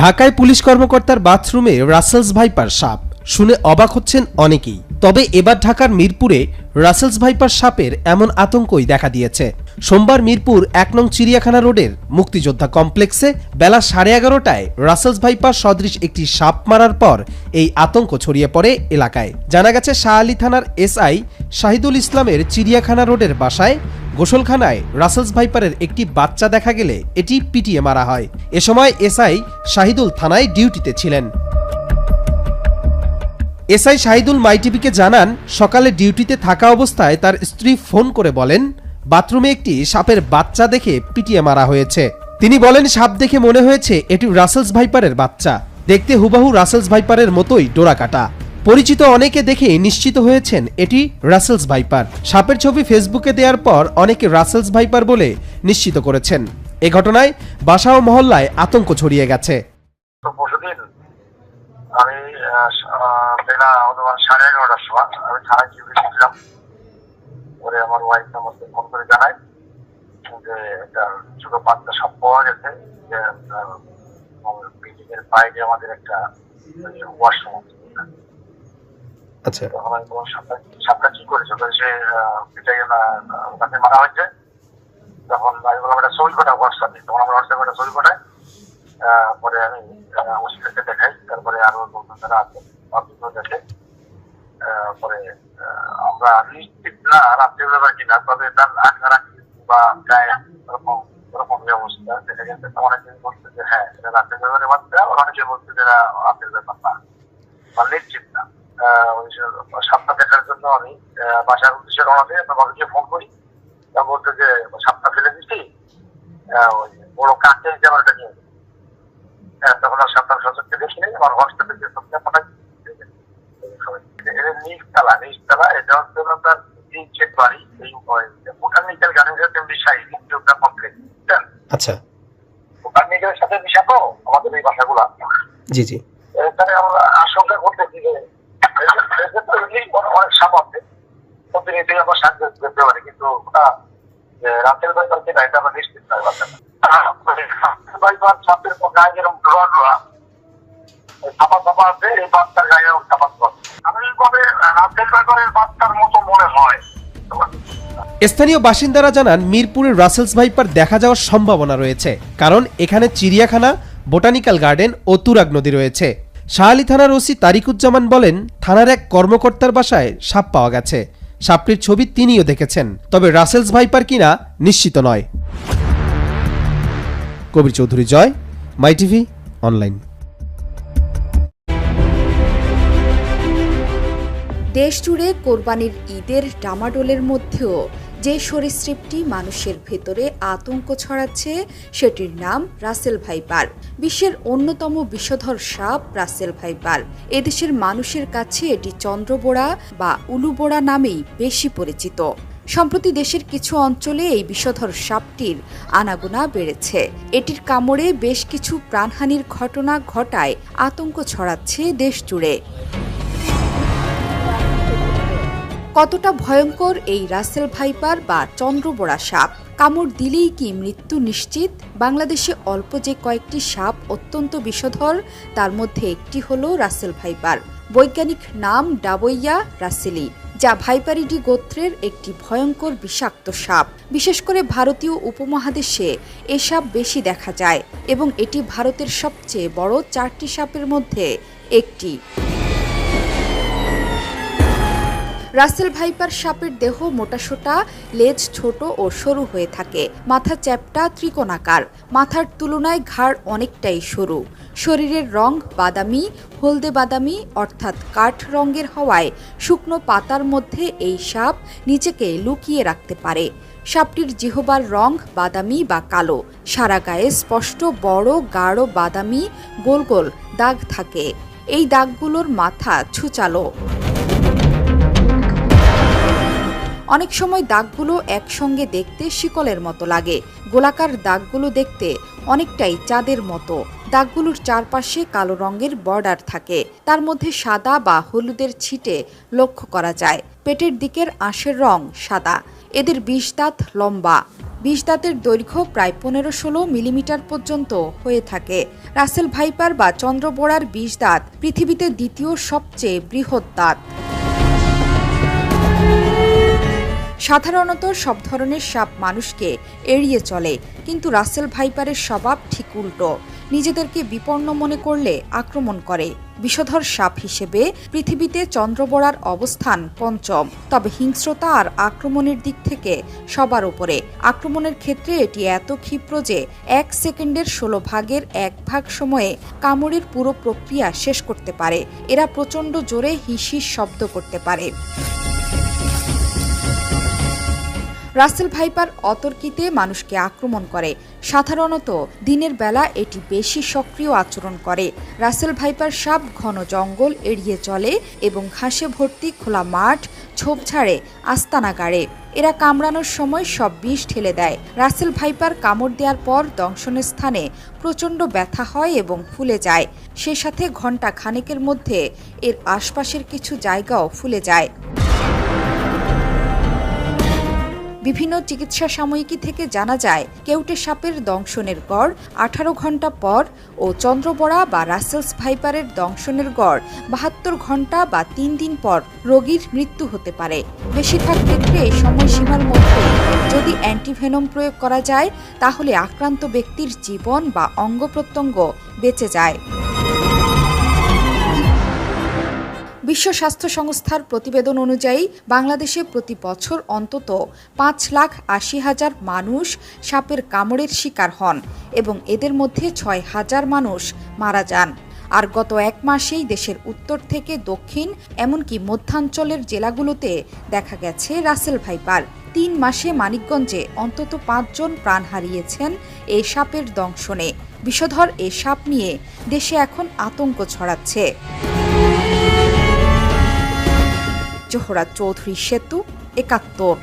ঢাকায় পুলিশ কর্মকর্তার বাথরুমে রাসেলস ভাইপার সাপ, শুনে অবাক হচ্ছেন অনেকেই। তবে এবার ঢাকার মিরপুরে রাসেলস ভাইপার সাপের এমন আতঙ্কই দেখা দিয়েছে। সোমবার মিরপুর ১ নং চিড়িয়াখানা রোডের মুক্তিযোদ্ধা কমপ্লেক্সে বেলা 11:30টায় রাসেলস ভাইপার সদৃশ একটি সাপ মারার পর এই আতঙ্ক ছড়িয়ে পড়ে এলাকায়। জানা গেছে, শাহ আলী থানার এসআই শাহিদুল ইসলামের চিড়িয়াখানা রোডের বাসায় গোসলখানায় রাসেলস ভাইপারের একটি বাচ্চা দেখা গেলে এটি পিটিয়ে মারা হয়। এ সময় এসআই শাহিদুল থানায় ডিউটিতে ছিলেন। এসআই শাহিদুল মাইটিভিকে জানান, সকালে ডিউটিতে থাকা অবস্থায় তার স্ত্রী ফোন করে বলেন বাথরুমে একটি সাপের বাচ্চা দেখে পিটিয়ে মারা হয়েছে। তিনি বলেন, সাপ দেখে মনে হয়েছে এটি রাসেলস ভাইপারের বাচ্চা, দেখতে হুবহু রাসেলস ভাইপারের মতোই ডোরাকাটা। পরিচিত অনেকে দেখে নিশ্চিত হয়েছেন এটি রাসেলস ভাইপার। সাপের ছবি ফেসবুকে দেওয়ার পর অনেকে রাসেলস ভাইপার বলে নিশ্চিত করেছেন। এ ঘটনায় বাসা ও মহল্লায় আতঙ্ক ছড়িয়ে গেছে। আমি বেলা 11:30টার সময় আমি থানায় ডিউটি ছিলাম। পরে আমার ওয়াইফ আমাকে ফোন করে জানায় যে একটা ছোট বাচ্চা সাপ পাওয়া গেছে, যে বিল্ডিং এর বাইরে আমাদের একটা ওয়াশরুম আছে। আচ্ছা, তখন আমি বললাম সাপটা কি করেছে, সে ওখানে মারা হয়েছে। তখন আমি বললাম একটা ছবি পাঠাও হোয়াটসঅ্যাপে। তখন আমার হোয়াটসঅ্যাপে একটা ছবি পাঠায়। পরে আমি ওসিকে দেখাই, তারপরে আরো তারা আছে দেখে। পরে আমরা নিশ্চিত না রাত্রিবেলা কিনা, তবে তার আঘাত বা গায়ে ওরকম অবস্থা দেখা গেছে। অনেকে বলছে যে হ্যাঁ এটা রাতের ব্যাপারে বাচ্চা, আর অনেকে বলছে যে এরা রাতের ব্যাপার না বা নিশ্চিত না। সাপটা দেখার জন্য আমি বাসার উদ্দেশ্যে রওনা দিই। আমার বাবাকে ফোন করি, বলতে যে সাপটা ফেলে দিচ্ছি, ওই বড় কাঁচে ক্যামেরাটা নিয়ে। তখন আর সাপটার সচককে দেখি নেই। আমার হোয়াটসঅ্যাপে যে ছবিটা পাঠাই নিচতলা, এটা হচ্ছে আপনার চেক বাড়ি, এই বোটানিক্যাল গার্ডেনের মুক্তিযোদ্ধা কমপ্লেক্স। আচ্ছা, বোটানিক্যালের সাথে মিশাতো আমাদের এই বাসাগুলা। জি জি, এখানে আমরা আশঙ্কা করতেছি যে অনেক সাপ আছে, প্রতিদিন এটাই আমরা সাহায্য করতে পারি, কিন্তু ওটা রাতের ব্যাপার যেটা এটা আমরা নিশ্চিত নয়। বাচ্চাটা সাপের গায়ে যেরকম ডোরা ছাপা ছাপা আছে, এই বাচ্চার গায়ে এরকম ছাপা ছাপা। রাতের ব্যাপারের বাচ্চার মতো মনে হয়। স্থানীয় বাসিন্দারা জানান, মিরপুরের রাসেলস ভাইপার দেখা যাওয়ার সম্ভাবনা রয়েছে, কারণ এখানে চিড়িয়াখানা, বোটানিক্যাল গার্ডেন ও তুরাগ নদী রয়েছে। শাহ আলী থানার ওসি তারিকুজ্জামান বলেন, থানার এক কর্মকর্তার বাসায় সাপ পাওয়া গেছে। সাপটির ছবি তিনিও দেখেছেন, তবে রাসেলস ভাইপার কিনা নিশ্চিত নয়। কবির চৌধুরী, জয়, মাই টিভি অনলাইন। দেশজুড়ে কোরবানির ঈদের ডামাডোলের মধ্যেও যে সরীসৃপটি মানুষের ভেতরে আতঙ্ক ছড়াচ্ছে সেটির নাম রাসেল ভাইপার। বিশ্বের অন্যতম বিষধর সাপ রাসেল ভাইপার। এদেশের মানুষের কাছে এটি চন্দ্রবোড়া বা উলুবোড়া নামেই বেশি পরিচিত। সম্প্রতি দেশের কিছু অঞ্চলে এই বিষধর সাপটির আনাগোনা বেড়েছে। এটির কামড়ে বেশ কিছু প্রাণহানির ঘটনা ঘটায় আতঙ্ক ছড়াচ্ছে দেশ জুড়ে। কতটা ভয়ঙ্কর এই রাসেল ভাইপার বা চন্দ্রবোড়া সাপ? কামড় দিলেই কি মৃত্যু নিশ্চিত? বাংলাদেশে অল্প যে কয়েকটি সাপ অত্যন্ত বিষধর, তার মধ্যে একটি হলো রাসেল ভাইপার। বৈজ্ঞানিক নাম ডাবইয়া রাসেলি, যা ভাইপারিডি গোত্রের একটি ভয়ঙ্কর বিষাক্ত সাপ। বিশেষ করে ভারতীয় উপমহাদেশে এ সাপ বেশি দেখা যায় এবং এটি ভারতের সবচেয়ে বড় 4টি সাপের মধ্যে একটি। রাসেল ভাইপার সাপের দেহ মোটাসোটা, লেজ ছোট ও সরু হয়ে থাকে। মাথা চ্যাপ্টা ত্রিকোণাকার, মাথার তুলনায় ঘাড় অনেকটাই সরু। শরীরের রং বাদামি, হলদে বাদামি অর্থাৎ কাঠ রঙের হওয়ায় শুকনো পাতার মধ্যে এই সাপ নিজেকে লুকিয়ে রাখতে পারে। সাপটির জিহ্বার রং বাদামি বা কালো। সারা গায়ে স্পষ্ট বড় গাঢ় বাদামি গোল গোল দাগ থাকে। এই দাগগুলোর মাথা ছুচালো। অনেক সময় দাগগুলো একসঙ্গে দেখতে শিকলের মতো লাগে। গোলাকার দাগগুলো দেখতে অনেকটাই চাঁদের মতো। দাগগুলোর চারপাশে কালো রঙের বর্ডার থাকে, তার মধ্যে সাদা বা হলুদের ছিটে লক্ষ্য করা যায়। পেটের দিকের আঁশের রং সাদা। এদের 20 দাঁত লম্বা। বিষদাঁতের দৈর্ঘ্য প্রায় 15-16 মিলিমিটার পর্যন্ত হয়ে থাকে। রাসেল ভাইপার বা চন্দ্রবোড়ার বিষদাঁত পৃথিবীতে দ্বিতীয় সবচেয়ে বৃহৎ দাঁত। সাধারণত সব ধরনের সাপ মানুষকে এড়িয়ে চলে, কিন্তু রাসেল ভাইপারের স্বভাব ঠিক উল্টো। নিজেদেরকে বিপন্ন মনে করলে আক্রমণ করে। বিষধর সাপ হিসেবে পৃথিবীতে চন্দ্রবোড়ার অবস্থান পঞ্চম, তবে হিংস্রতা আর আক্রমণের দিক থেকে সবার উপরে। আক্রমণের ক্ষেত্রে এটি এত ক্ষিপ্র যে 1 সেকেন্ডের 16 ভাগের 1 ভাগ সময়ে কামড়ের পুরো প্রক্রিয়া শেষ করতে পারে। এরা প্রচণ্ড জোরে হিস হিস শব্দ করতে পারে। রাসেল ভাইপার অতর্কিতে মানুষকে আক্রমণ করে। সাধারণত দিনের বেলা এটি বেশি সক্রিয় আচরণ করে। রাসেল ভাইপার সাপ ঘন জঙ্গল এড়িয়ে চলে এবং ঘাসে ভর্তি খোলা মাঠ, ঝোপঝাড়ে আস্তানা গাড়ে। এরা কামড়ানোর সময় সব বিষ ঢেলে দেয়। রাসেল ভাইপার কামড় দেওয়ার পর দংশনের স্থানে প্রচণ্ড ব্যথা হয় এবং ফুলে যায়। সে সাথে ঘণ্টা খানেকের মধ্যে এর আশপাশের কিছু জায়গাও ফুলে যায়। বিভিন্ন চিকিৎসা সাময়িকী থেকে জানা যায়, কেউটে সাপের দংশনের গড় 18 ঘণ্টা পর ও চন্দ্রবোড়া বা রাসেলস ভাইপারের দংশনের গড় 72 ঘণ্টা বা 3 দিন পর রোগীর মৃত্যু হতে পারে। বেশিরভাগ ক্ষেত্রে এই সময়সীমার মধ্যে যদি অ্যান্টিভেনম প্রয়োগ করা যায়, তাহলে আক্রান্ত ব্যক্তির জীবন বা অঙ্গ প্রত্যঙ্গ বেঁচে যায়। বিশ্ব স্বাস্থ্য সংস্থার প্রতিবেদন অনুযায়ী বাংলাদেশে প্রতি বছর অন্তত 5,80,000 মানুষ সাপের কামড়ের শিকার হন এবং এদের মধ্যে 6,000 মানুষ মারা যান। আর গত 1 মাসেই দেশের উত্তর থেকে দক্ষিণ এমনকি মধ্যাঞ্চলের জেলাগুলোতে দেখা গেছে রাসেল ভাইপার। 3 মাসে মানিকগঞ্জে অন্তত 5 জন প্রাণ হারিয়েছেন এই সাপের দংশনে। বিষধর এই সাপ নিয়ে দেশে এখন আতঙ্ক ছড়াচ্ছে। জোহরা চৌধুরী সেতু, 71।